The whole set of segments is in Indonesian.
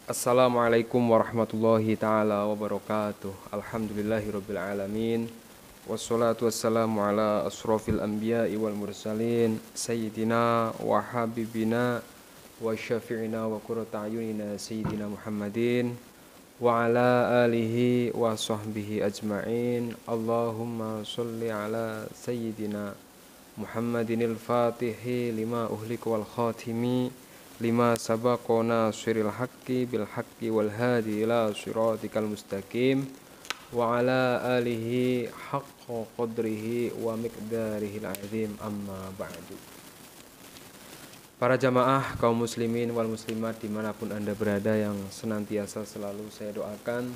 Assalamualaikum warahmatullahi taala wabarakatuh. Alhamdulillahirabbil alamin. Wassalatu wassalamu ala asrofil anbiya'i wal mursalin sayyidina wa habibina wa syafi'ina wa qurrata ayunina sayyidina Muhammadin wa ala alihi wa sahbihi ajma'in. Allahumma sholli ala sayyidina Muhammadinil fatihi lima uhlik wal khatimi lima sabaqona siril haqqi bil haqqi wal hadi ila siratikal mustaqim wa ala alihi haqqa qadrihi wa miqdarihil azim amma ba'du. Para jamaah kaum muslimin wal muslimat dimanapun anda berada, yang senantiasa selalu saya doakan,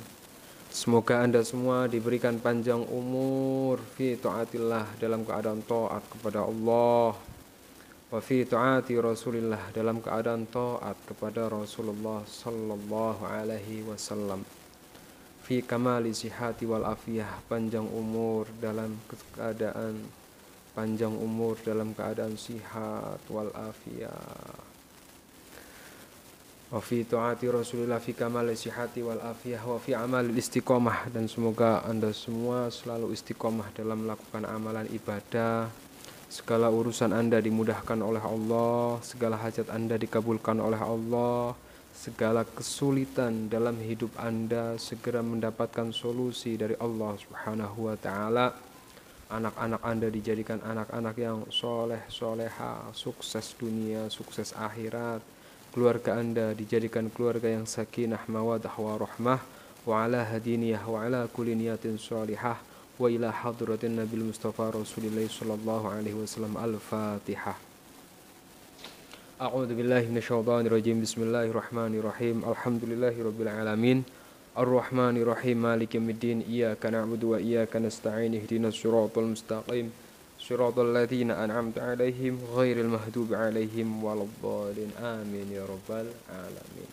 semoga anda semua diberikan panjang umur fi taatillah, dalam keadaan taat kepada Allah, wa fi taati Rasulillah, dalam keadaan taat kepada Rasulullah sallallahu alaihi wasallam, fi kamali sihati wal afiyah, panjang umur dalam keadaan sihat wal afiyah. Wa fi taati Rasulillah fi kamali sihati wal afiyah wa fi amalil istiqomah, dan semoga anda semua selalu istiqomah dalam melakukan amalan ibadah. Segala urusan anda dimudahkan oleh Allah, segala hajat anda dikabulkan oleh Allah, segala kesulitan dalam hidup anda segera mendapatkan solusi dari Allah Subhanahu wa ta'ala. Anak-anak anda dijadikan anak-anak yang soleh, soleha, sukses dunia, sukses akhirat. Keluarga anda dijadikan keluarga yang sakinah, mawadah, warahmah, wa ala hadiniyah, wa ala kulli niyatin sholihah, wa ila hadratin Nabil Mustafa Rasulillah sallallahu alaihi wasallam. Al-Fatihah. A'udzu billahi minasyaitonir rajim. Bismillahirrahmanirrahim. Alhamdulillahirabbil alamin. Arrahmanir rahim. Maliki yaumiddin. Iyyaka na'budu wa iyyaka nasta'in. Ihdinas siratal mustaqim. Siratal ladzina an'amta 'alaihim ghairil maghdubi 'alaihim waladdallin. Amin ya rabbal alamin.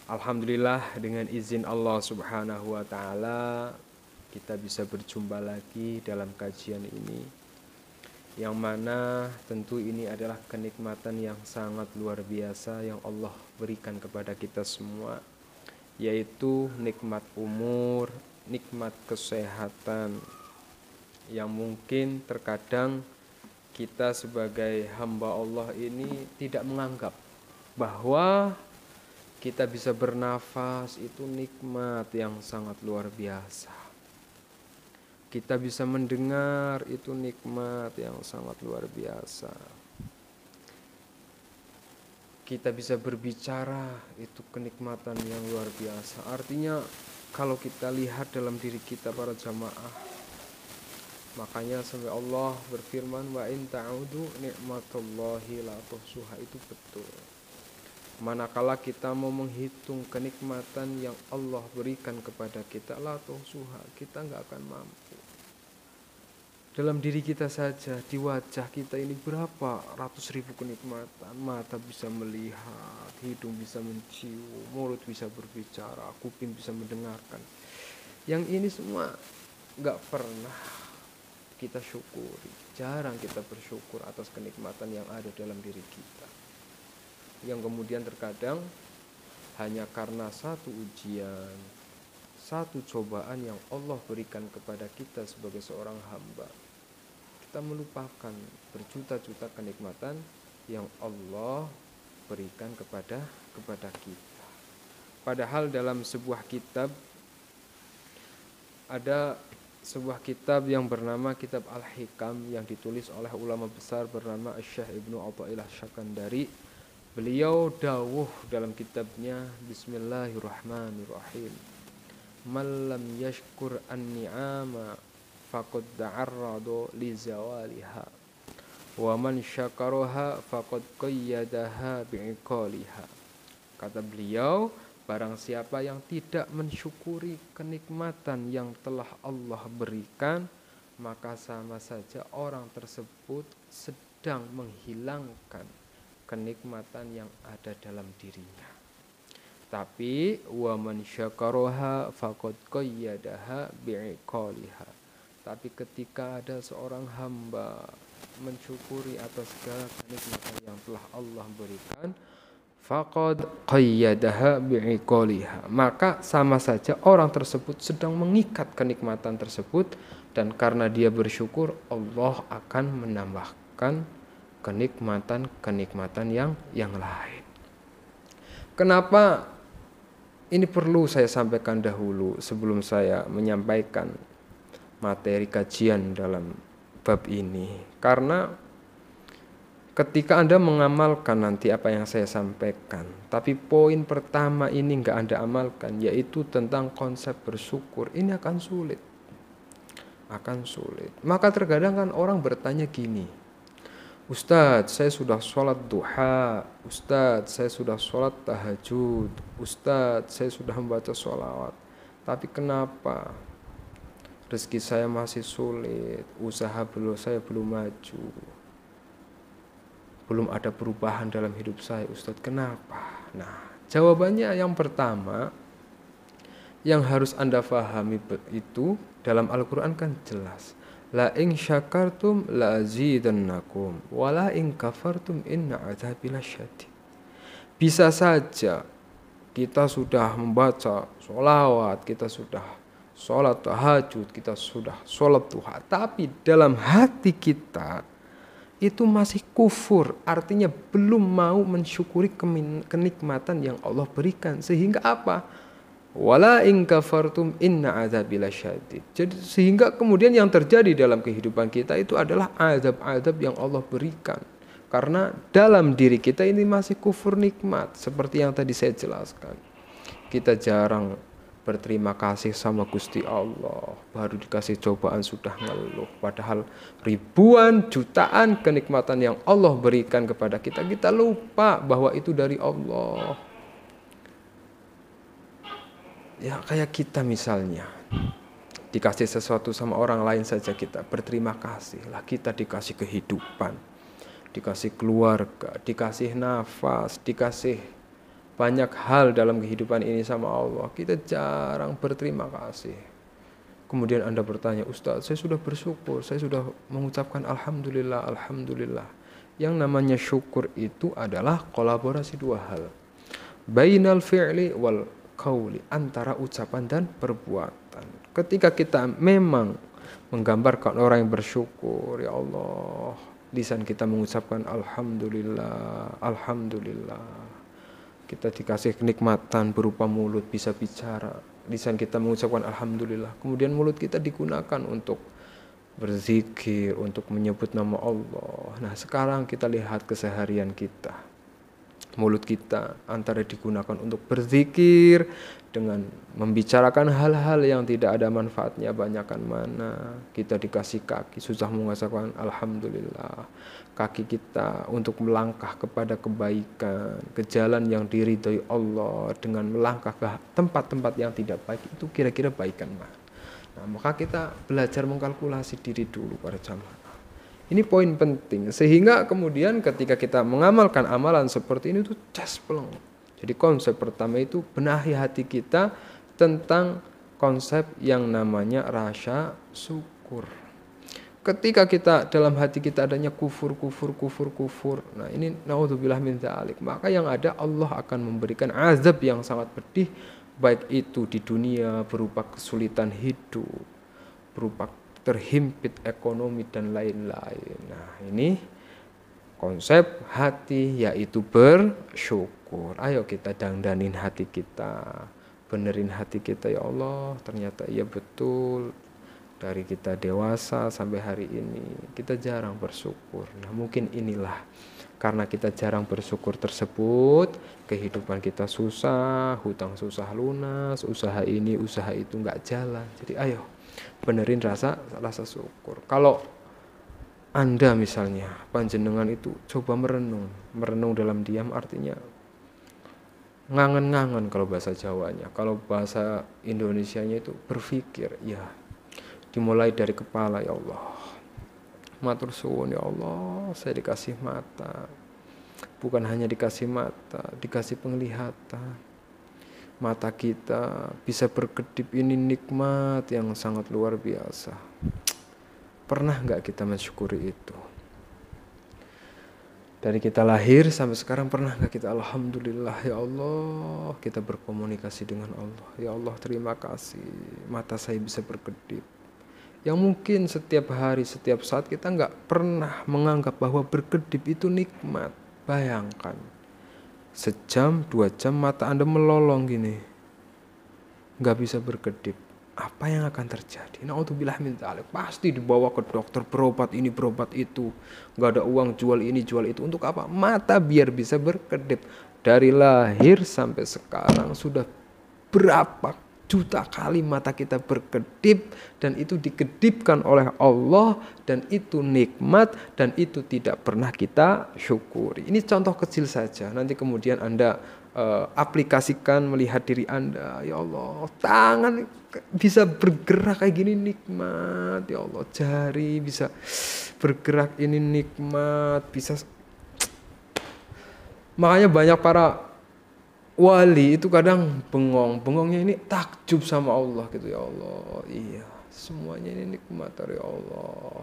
Alhamdulillah, dengan izin Allah Subhanahu wa taala kita bisa berjumpa lagi dalam kajian ini, yang mana tentu ini adalah kenikmatan yang sangat luar biasa yang Allah berikan kepada kita semua, yaitu nikmat umur, nikmat kesehatan, yang mungkin terkadang kita sebagai hamba Allah ini tidak menganggap bahwa kita bisa bernafas itu nikmat yang sangat luar biasa. Kita bisa mendengar, itu nikmat yang sangat luar biasa. Kita bisa berbicara, itu kenikmatan yang luar biasa. Artinya kalau kita lihat dalam diri kita para jamaah, makanya sampai Allah berfirman, wa in ta'udu ni'matullahi la tuhsuha, itu betul. Manakala kita mau menghitung kenikmatan yang Allah berikan kepada kita, la tuhsuha, kita nggak akan mampu. Dalam diri kita saja, di wajah kita ini berapa ratus ribu kenikmatan. Mata bisa melihat, hidung bisa mencium, mulut bisa berbicara, kuping bisa mendengarkan. Yang ini semua nggak pernah kita syukuri. Jarang kita bersyukur atas kenikmatan yang ada dalam diri kita, yang kemudian terkadang hanya karena satu ujian, satu cobaan yang Allah berikan kepada kita sebagai seorang hamba, kita melupakan berjuta-juta kenikmatan yang Allah berikan kepada kita. Padahal dalam sebuah kitab, ada sebuah kitab yang bernama Kitab Al-Hikam, yang ditulis oleh ulama besar bernama Syekh Ibnu Athaillah Syakandari. Beliau dawuh dalam kitabnya, Bismillahirrahmanirrahim, man lam yashkur an-ni'ama faqad ta'arrada li zawaliha wa man syakaraha faqad qayyadaha bi'iqaliha. Kata beliau, barang siapa yang tidak mensyukuri kenikmatan yang telah Allah berikan, maka sama saja orang tersebut sedang menghilangkan kenikmatan yang ada dalam dirinya. Tapi wa man syakaraha faqad qayyadaha bi'iqaliha. Tapi ketika ada seorang hamba mensyukuri atas segala kenikmatan yang telah Allah berikan, faqad qayyadaha bi'iqaliha, maka sama saja orang tersebut sedang mengikat kenikmatan tersebut, dan karena dia bersyukur Allah akan menambahkan kenikmatan-kenikmatan yang lain. Kenapa ini perlu saya sampaikan dahulu sebelum saya menyampaikan materi kajian dalam bab ini? Karena ketika Anda mengamalkan nanti apa yang saya sampaikan, tapi poin pertama ini nggak Anda amalkan, yaitu tentang konsep bersyukur, ini akan sulit. Maka terkadang kan orang bertanya gini, Ustadz, saya sudah sholat duha, Ustadz, saya sudah sholat tahajud, Ustadz, saya sudah membaca sholawat, tapi kenapa rezeki saya masih sulit, usaha saya belum maju, belum ada perubahan dalam hidup saya, Ustadz, kenapa? Nah, jawabannya yang pertama yang harus Anda pahami itu dalam Al-Quran kan jelas. La in syakartum la azidannakum wa la in kafartum inna adzabi lasyadid. Bisa saja kita sudah membaca sholawat, kita sudah sholat tahajud, kita sudah sholat duha, tapi dalam hati kita itu masih kufur, artinya belum mau mensyukuri kenikmatan yang Allah berikan. Sehingga apa? Wala in kafartum inna adzabi lasyadid. Jadi sehingga kemudian yang terjadi dalam kehidupan kita itu adalah azab-azab yang Allah berikan. Karena dalam diri kita ini masih kufur nikmat, seperti yang tadi saya jelaskan. Kita jarang berterima kasih sama Gusti Allah, baru dikasih cobaan sudah ngeluh, padahal ribuan jutaan kenikmatan yang Allah berikan kepada kita, kita lupa bahwa itu dari Allah. Ya kayak kita misalnya dikasih sesuatu sama orang lain saja kita berterima kasih lah, kita dikasih kehidupan, dikasih keluarga, dikasih nafas, dikasih banyak hal dalam kehidupan ini sama Allah, kita jarang berterima kasih. Kemudian Anda bertanya, Ustaz, saya sudah bersyukur, saya sudah mengucapkan Alhamdulillah, Alhamdulillah. Yang namanya syukur itu adalah kolaborasi dua hal, bainal fi'li wal qauli, antara ucapan dan perbuatan. Ketika kita memang menggambarkan orang yang bersyukur, ya Allah, lisan kita mengucapkan Alhamdulillah, Alhamdulillah. Kita dikasih kenikmatan berupa mulut bisa bicara, lisan kita mengucapkan Alhamdulillah, kemudian mulut kita digunakan untuk berzikir, untuk menyebut nama Allah. Nah sekarang kita lihat keseharian kita, mulut kita antara digunakan untuk berzikir dengan membicarakan hal-hal yang tidak ada manfaatnya, banyakkan mana. Kita dikasih kaki, susah mengucapkan Alhamdulillah. Kaki kita untuk melangkah kepada kebaikan, ke jalan yang diridhoi Allah, dengan melangkah ke tempat-tempat yang tidak baik, itu kira-kira baikan mana. Nah, maka kita belajar mengkalkulasi diri dulu para jamaah. Ini poin penting, sehingga kemudian ketika kita mengamalkan amalan seperti ini tuh cespleng. Jadi konsep pertama itu benahi hati kita tentang konsep yang namanya rasa syukur. Ketika kita dalam hati kita adanya kufur, nah ini naudzubillah min dzalik, maka yang ada Allah akan memberikan azab yang sangat pedih, baik itu di dunia berupa kesulitan hidup, berupa terhimpit ekonomi dan lain-lain. Nah ini konsep hati, yaitu bersyukur. Ayo kita dandanin hati kita, benerin hati kita, ya Allah, ternyata iya betul, dari kita dewasa sampai hari ini kita jarang bersyukur. Nah mungkin inilah karena kita jarang bersyukur tersebut, kehidupan kita susah, hutang susah lunas, usaha ini usaha itu nggak jalan. Jadi ayo benerin rasa syukur. Kalau Anda misalnya panjenengan itu coba merenung dalam diam, artinya ngangen-ngangen kalau bahasa Jawanya. Kalau bahasa Indonesianya itu berpikir, ya dimulai dari kepala, ya Allah, matur suwun ya Allah, saya dikasih mata, bukan hanya dikasih mata, dikasih penglihatan. Mata kita bisa berkedip, ini nikmat yang sangat luar biasa. Pernah nggak kita mensyukuri itu? Dari kita lahir sampai sekarang pernah nggak kita alhamdulillah ya Allah kita berkomunikasi dengan Allah. Ya Allah terima kasih mata saya bisa berkedip. Yang mungkin setiap hari setiap saat kita nggak pernah menganggap bahwa berkedip itu nikmat. Bayangkan sejam 2 jam mata Anda melolong gini nggak bisa berkedip. Apa yang akan terjadi? Naudzubillah min dzalik. Pasti dibawa ke dokter, berobat ini, berobat itu. Gak ada uang, jual ini, jual itu. Untuk apa? Mata biar bisa berkedip. Dari lahir sampai sekarang sudah berapa juta kali mata kita berkedip. Dan itu dikedipkan oleh Allah. Dan itu nikmat. Dan itu tidak pernah kita syukuri. Ini contoh kecil saja. Nanti kemudian Anda aplikasikan melihat diri Anda. Ya Allah, tangan bisa bergerak kayak gini nikmat. Ya Allah, jari bisa bergerak ini nikmat. Bisa. Makanya banyak para wali itu kadang bengongnya ini takjub sama Allah gitu. Ya Allah, iya semuanya ini nikmat dari Allah.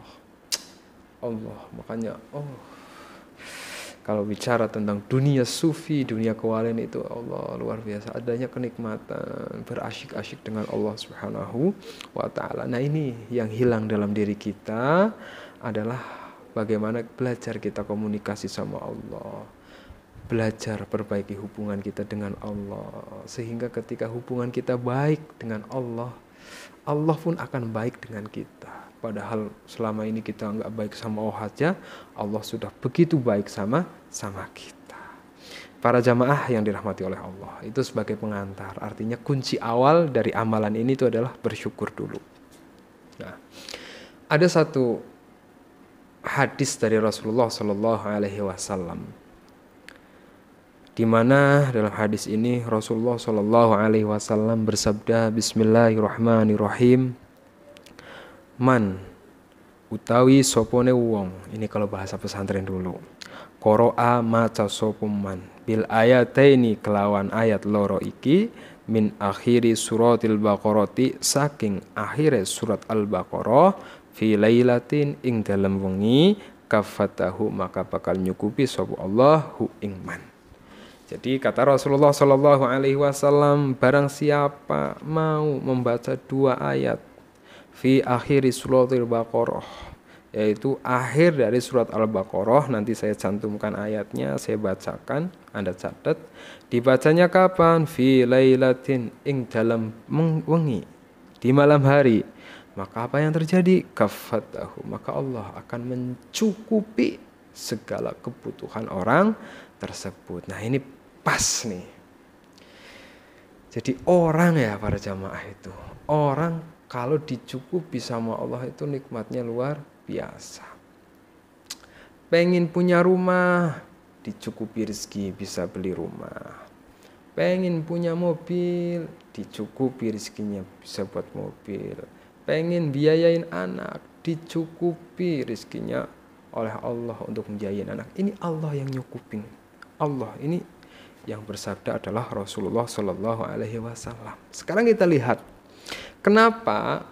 Makanya kalau bicara tentang dunia sufi, dunia kewalian itu Allah luar biasa. Adanya kenikmatan, berasyik-asyik dengan Allah Subhanahu wa ta'ala. Nah ini yang hilang dalam diri kita adalah bagaimana belajar kita komunikasi sama Allah. Belajar perbaiki hubungan kita dengan Allah. Sehingga ketika hubungan kita baik dengan Allah, Allah pun akan baik dengan kita. Padahal selama ini kita nggak baik sama Allah aja, Allah sudah begitu baik sama kita. Para jamaah yang dirahmati oleh Allah, itu sebagai pengantar. Artinya kunci awal dari amalan ini itu adalah bersyukur dulu. Nah, ada satu hadis dari Rasulullah Shallallahu Alaihi Wasallam, di mana dalam hadis ini Rasulullah Shallallahu Alaihi Wasallam bersabda, Bismillahirrahmanirrahim. Man utawi sopone wong, ini kalau bahasa pesantren dulu, qoro'a maca sopum man bil ayataini kelawan ayat loro iki min akhiri suratil baqarati saking akhire surat al-baqarah fi lailatin ing dalem wengi kafatahu maka bakal nyukupi sapa Allah hu ing man. Jadi kata Rasulullah Shallallahu Alaihi Wasallam, barang siapa mau membaca 2 ayat fi akhiri suratil baqarah, yaitu akhir dari surat al-baqarah, nanti saya cantumkan ayatnya, saya bacakan, Anda catat. Dibacanya kapan? Fi lailatin ing dalam wengi, di malam hari. Maka apa yang terjadi? Kafatahu, maka Allah akan mencukupi segala kebutuhan orang tersebut. Nah ini pas nih. Jadi orang ya para jamaah itu, orang kalau dicukupi sama Allah itu nikmatnya luar biasa. Pengen punya rumah, dicukupi rezeki bisa beli rumah. Pengen punya mobil, dicukupi rezekinya bisa buat mobil. Pengen biayain anak, dicukupi rezekinya oleh Allah untuk membiayain anak. Ini Allah yang nyukupin. Allah ini yang bersabda adalah Rasulullah Shallallahu Alaihi Wasallam. Sekarang kita lihat. Kenapa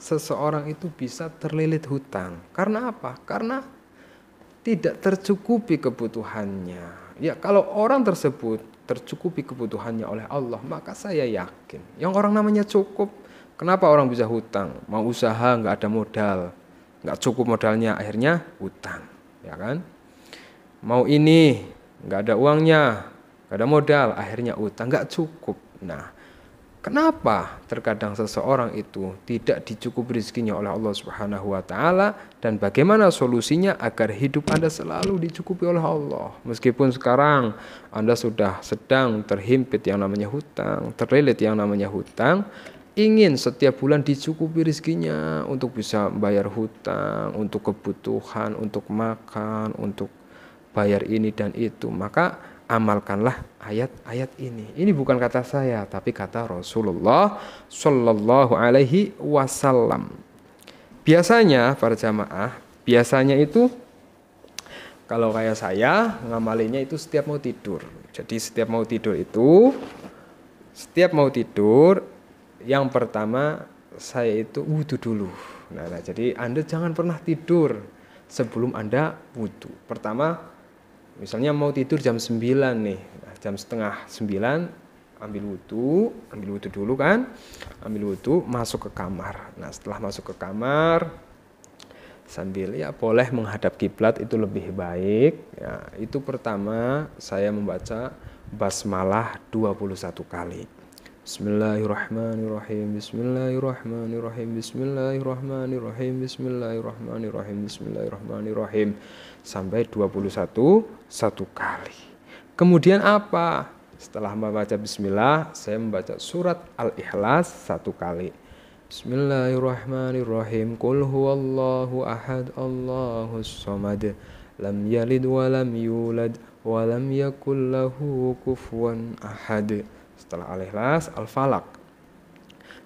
seseorang itu bisa terlilit hutang? Karena apa? Karena tidak tercukupi kebutuhannya. Ya, kalau orang tersebut tercukupi kebutuhannya oleh Allah, maka saya yakin yang orang namanya cukup. Kenapa orang bisa hutang? Mau usaha nggak ada modal, nggak cukup modalnya, akhirnya hutang, ya kan? Mau ini nggak ada uangnya, nggak ada modal, akhirnya hutang, nggak cukup. Nah, kenapa terkadang seseorang itu tidak dicukupi rezekinya oleh Allah Subhanahu wa taala, dan bagaimana solusinya agar hidup Anda selalu dicukupi oleh Allah? Meskipun sekarang Anda sudah sedang terhimpit yang namanya hutang, terlilit yang namanya hutang, ingin setiap bulan dicukupi rezekinya untuk bisa bayar hutang, untuk kebutuhan, untuk makan, untuk bayar ini dan itu, maka amalkanlah ayat-ayat ini. Ini bukan kata saya, tapi kata Rasulullah Shallallahu Alaihi Wasallam. Biasanya para jamaah, biasanya itu kalau kayak saya ngamalinya itu setiap mau tidur. Jadi setiap mau tidur, yang pertama saya itu wudu dulu. Nah, jadi Anda jangan pernah tidur sebelum Anda wudhu. Pertama, misalnya mau tidur jam 9 nih, jam setengah 9 ambil wudhu dulu kan, ambil wudhu, masuk ke kamar. Nah setelah masuk ke kamar, sambil ya boleh menghadap kiblat itu lebih baik. Ya, itu pertama saya membaca basmalah 21 kali. Bismillahirrahmanirrahim. Bismillahirrahmanirrahim. Bismillahirrahmanirrahim. Bismillahirrahmanirrahim. Bismillahirrahmanirrahim. Sampai 21 satu kali. Kemudian apa? Setelah membaca bismillah, saya membaca surat Al-Ikhlas 1 kali. Bismillahirrahmanirrahim. Qul huwallahu ahad, Allahus samad, lam yalid wa lam yulad wa lam yakul lahu kufuwan ahad. Setelah Al-Ikhlas, Al-Falaq.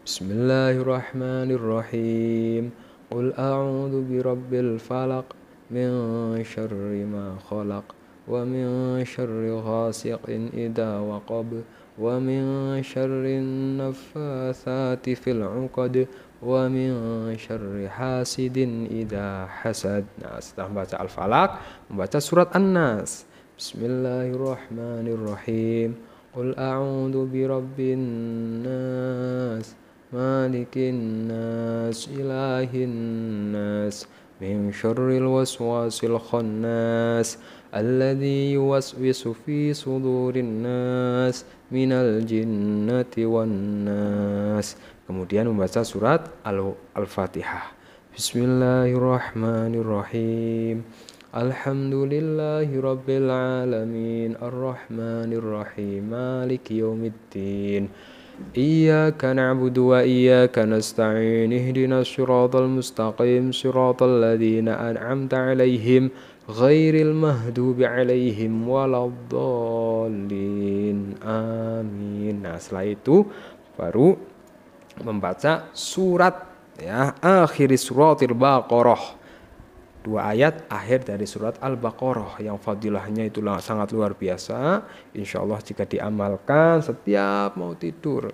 Bismillahirrahmanirrahim. Qul a'udzu birabbil falaq min syarri ma khalaq wa min syarri ghasiqin idza waqab wa min syarri naffatsati fil 'uqad wa min syarri hasidin idza hasad. Nah, setelah membaca Al-Falaq, membaca surat An-Nas. Bismillahirrahmanirrahim. Qul a'udzu birabbin nas, malikin nas, ilahin nas, min syarril waswasil khannas, alladzi yuwaswisu fi sudurin nas, minal jinnati wan nas. Kemudian membaca surat Al-Fatihah. Bismillahirrahmanirrahim. Alhamdulillahi rabbil alamin, arrahmanirrahim, maliki yaumiddin. Iyyaka na'budu wa iyyaka nasta'in, ihdinas siratal mustaqim, siratal ladzina an'amta 'alaihim ghairil maghdubi 'alaihim waladdallin. Amin. Nah, setelah itu baru membaca surat ya, akhir suratil Baqarah. 2 ayat akhir dari surat Al-Baqarah yang fadilahnya itu sangat luar biasa. Insya Allah jika diamalkan setiap mau tidur,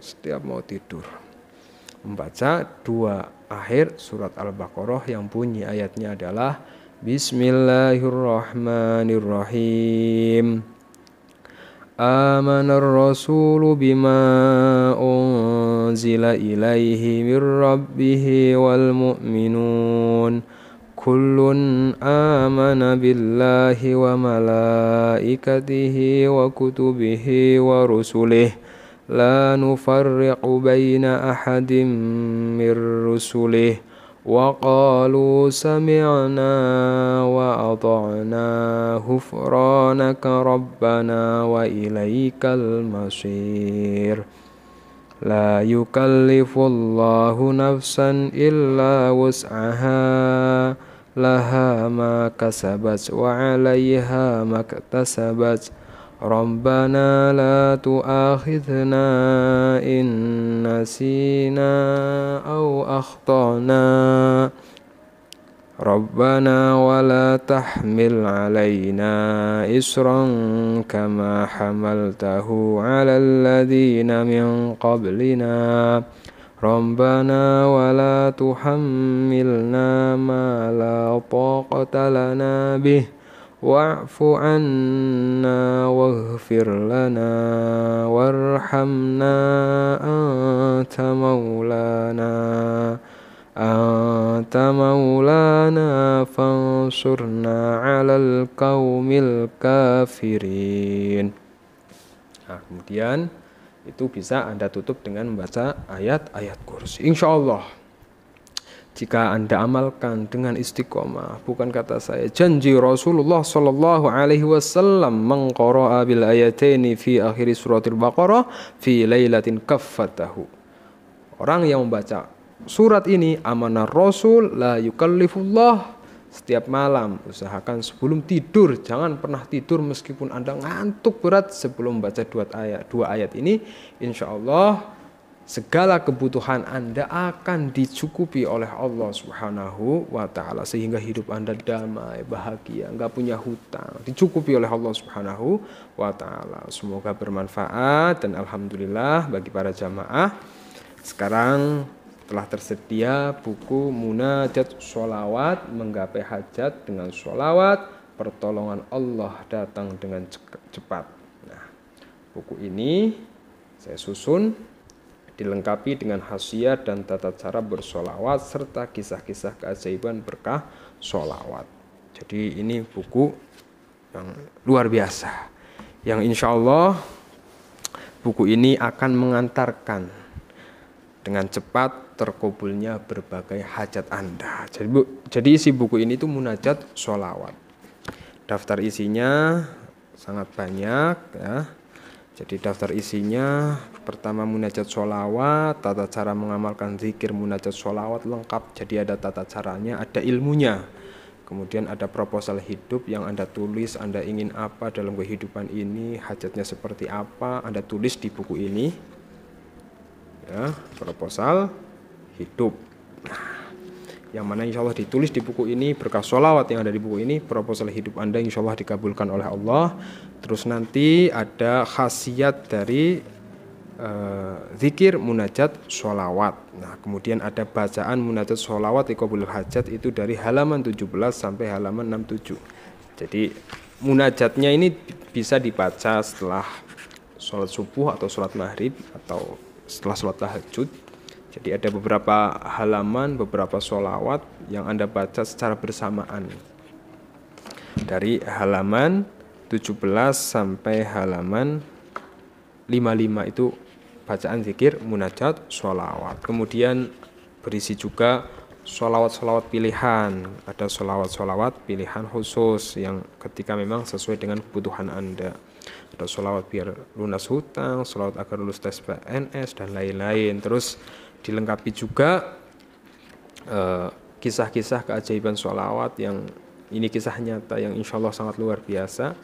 membaca 2 akhir surat Al-Baqarah yang bunyi ayatnya adalah Bismillahirrahmanirrahim. Amanar rasulu bima unzila ilaihi mir rabbihi wal mu'minun. Kullun amana billahi wa malaikatihi wa kutubihi wa rusulih, la nufarriqu baina ahadim mir rusulih, wa qalu sami'na wa ata'na ghufranaka rabbana wa ilaikal masir. La yukallifullahu nafsan illa wus'aha, laha ma kasabat wa 'alaiha ma iktasabat. Rabbana la tu'akhidhna in nasina aw akhtana. Rabbana wa la tahmil 'alaina isran kama hamaltahu 'alal ladzina min qablina. Rabbana wa la tuhammilna ma la taqata lana bih, wa'fu 'anna waghfir lana warhamna anta maulana fansurna 'alal qaumil kafirin. Nah, kemudian itu bisa Anda tutup dengan membaca ayat-ayat kursi. Insya Allah jika Anda amalkan dengan istiqomah, bukan kata saya, janji Rasulullah sallallahu alaihi wasallam, man qara'a bil ayataini fi akhir suratil Baqarah fi lailatin kaffatahu. Orang yang membaca surat ini, amanah Rasul, la yukallifullah, setiap malam usahakan sebelum tidur, jangan pernah tidur meskipun Anda ngantuk berat sebelum membaca 2 ayat ini. Insya Allah segala kebutuhan Anda akan dicukupi oleh Allah Subhanahu wa ta'ala, sehingga hidup Anda damai, bahagia, enggak punya hutang, dicukupi oleh Allah Subhanahu wa ta'ala. Semoga bermanfaat dan alhamdulillah bagi para jamaah. Sekarang telah tersedia buku Munajat Sholawat, menggapai hajat dengan sholawat, pertolongan Allah datang dengan cepat. Nah, buku ini saya susun dilengkapi dengan khasiat dan tata cara bersolawat serta kisah-kisah keajaiban berkah solawat. Jadi ini buku yang luar biasa, yang insya Allah buku ini akan mengantarkan dengan cepat terkabulnya berbagai hajat Anda. Jadi isi buku ini itu munajat sholawat. Daftar isinya sangat banyak ya. Jadi daftar isinya pertama munajat sholawat, tata cara mengamalkan zikir munajat sholawat lengkap. Jadi ada tata caranya, ada ilmunya. Kemudian ada proposal hidup yang Anda tulis, Anda ingin apa dalam kehidupan ini, hajatnya seperti apa, Anda tulis di buku ini. Ya, proposal hidup. Nah, yang mana insya Allah ditulis di buku ini, berkah sholawat yang ada di buku ini, proposal hidup Anda insya Allah dikabulkan oleh Allah. Terus nanti ada khasiat dari zikir munajat sholawat. Nah, kemudian ada bacaan munajat sholawat iqabul hajat itu dari halaman 17 sampai halaman 67. Jadi munajatnya ini bisa dibaca setelah sholat subuh atau sholat maghrib atau setelah sholat tahajud. Jadi ada beberapa halaman, beberapa sholawat yang Anda baca secara bersamaan dari halaman 17 sampai halaman 55 itu bacaan zikir munajat sholawat. Kemudian berisi juga sholawat-sholawat pilihan. Ada sholawat-sholawat pilihan khusus yang ketika memang sesuai dengan kebutuhan Anda. Ada sholawat biar lunas hutang, sholawat agar lulus tes PNS, dan lain-lain. Terus dilengkapi juga kisah-kisah keajaiban sholawat yang ini kisah nyata yang insya Allah sangat luar biasa.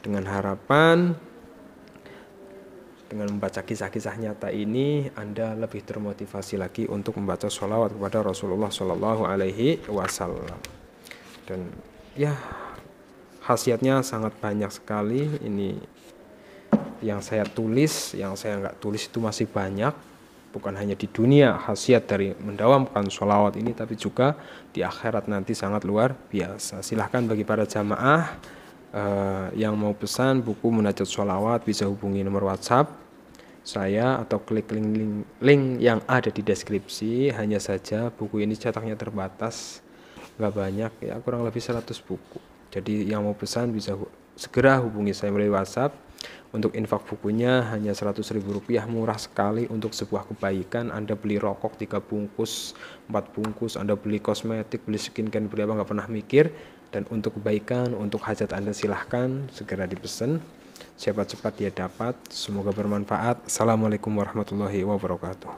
Dengan harapan dengan membaca kisah-kisah nyata ini Anda lebih termotivasi lagi untuk membaca sholawat kepada Rasulullah Shallallahu Alaihi Wasallam. Dan ya khasiatnya sangat banyak sekali. Ini yang saya tulis, yang saya nggak tulis itu masih banyak. Bukan hanya di dunia khasiat dari mendawamkan sholawat ini, tapi juga di akhirat nanti sangat luar biasa. Silahkan bagi para jamaah yang mau pesan buku munajat sholawat bisa hubungi nomor WhatsApp saya atau klik link yang ada di deskripsi. Hanya saja buku ini cetaknya terbatas, nggak banyak ya, kurang lebih 100 buku. Jadi yang mau pesan bisa segera hubungi saya melalui WhatsApp. Untuk infak bukunya hanya Rp100.000, murah sekali untuk sebuah kebaikan. Anda beli rokok 3 bungkus, 4 bungkus, Anda beli kosmetik, beli skincare, beli apa, nggak pernah mikir. Dan untuk kebaikan, untuk hajat Anda silahkan segera dipesan. Cepat-cepat dia dapat. Semoga bermanfaat. Assalamualaikum warahmatullahi wabarakatuh.